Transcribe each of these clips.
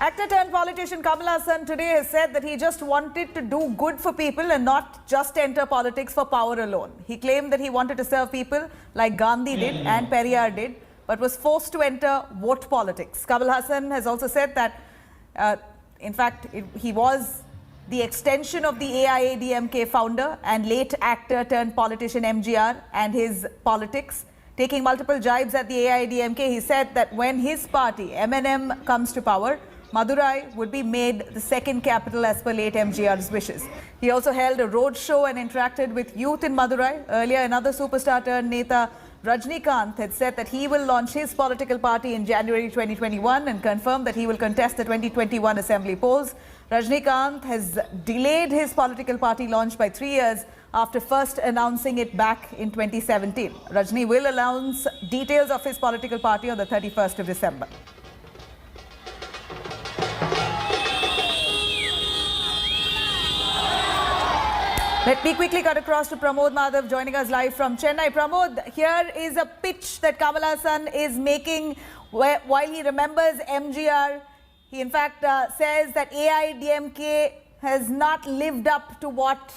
Actor turned politician Kamal Haasan today has said that he just wanted to do good for people and not just enter politics for power alone. He claimed that he wanted to serve people like Gandhi did and Periyar did, but was forced to enter vote politics. Kamal Haasan has also said that, in fact, he was the extension of the AIADMK founder and late actor turned politician MGR and his politics. Taking multiple jibes at the AIADMK, he said that when his party, MNM, comes to power, Madurai would be made the second capital as per late MGR's wishes. He also held a roadshow and interacted with youth in Madurai. Earlier, another superstar turned Neta, Rajnikant, had said that he will launch his political party in January 2021 and confirmed that he will contest the 2021 assembly polls. Rajnikant has delayed his political party launch by 3 years after first announcing it back in 2017. Rajni will announce details of his political party on the 31st of December. Let me quickly cut across to Pramod Madhav joining us live from Chennai. Pramod, here is a pitch that Kamal Haasan is making while he remembers MGR. He in fact says that AIADMK has not lived up to what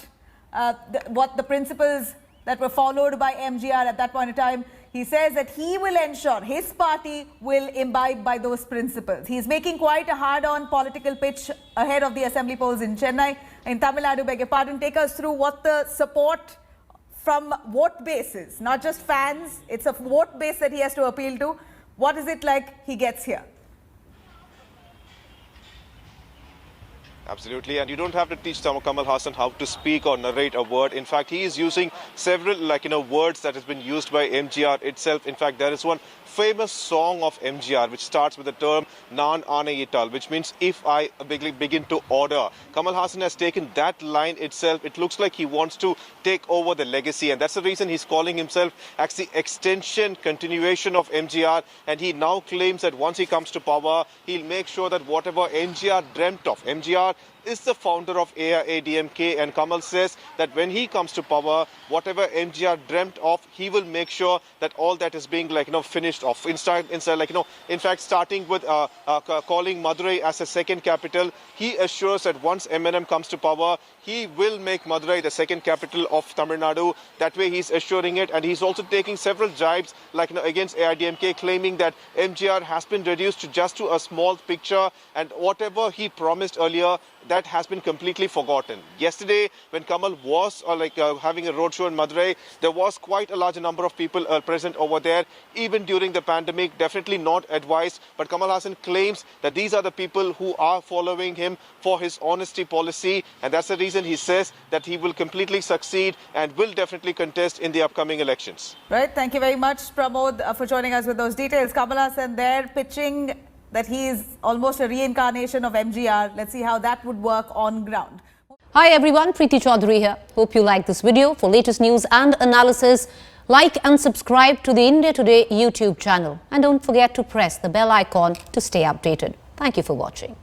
the principles that were followed by MGR at that point in time. He says that he will ensure his party will imbibe by those principles. He's making quite a hard-on political pitch ahead of the assembly polls in Chennai. In Tamil Nadu, beg your pardon, take us through what the support from vote base is. Not just fans, it's a vote base that he has to appeal to. What is it like he gets here? Absolutely, and you don't have to teach Kamal Haasan how to speak or narrate a word. In fact, he is using several words that has been used by MGR itself. In fact, there is one famous song of MGR which starts with the term Naan Aanaiyital, which means if I begin to order. Kamal Haasan has taken that line itself. It looks like he wants to take over the legacy, and that's the reason he's calling himself as the extension, continuation of MGR. And he now claims that once he comes to power, he'll make sure that whatever MGR dreamt of, MGR is the founder of AIADMK, and Kamal says that when he comes to power, whatever MGR dreamt of, he will make sure that all that is being finished off. In fact, starting with calling Madurai as a second capital, he assures that once MNM comes to power, he will make Madurai the second capital of Tamil Nadu. That way he's assuring it, and he's also taking several jibes against AIADMK, claiming that MGR has been reduced to a small picture, and whatever he promised earlier, that has been completely forgotten. Yesterday, when Kamal was having a roadshow in Madurai, there was quite a large number of people present over there, even during the pandemic, definitely not advised. But Kamal Haasan claims that these are the people who are following him for his honesty policy, and that's the reason he says that he will completely succeed and will definitely contest in the upcoming elections. Right, thank you very much, Pramod, for joining us with those details. Kamal Haasan there pitching that he is almost a reincarnation of MGR. Let's see how that would work on ground. Hi everyone, Preeti Chaudhary here. Hope you like this video. For latest news and analysis, like and subscribe to the India Today YouTube channel. And don't forget to press the bell icon to stay updated. Thank you for watching.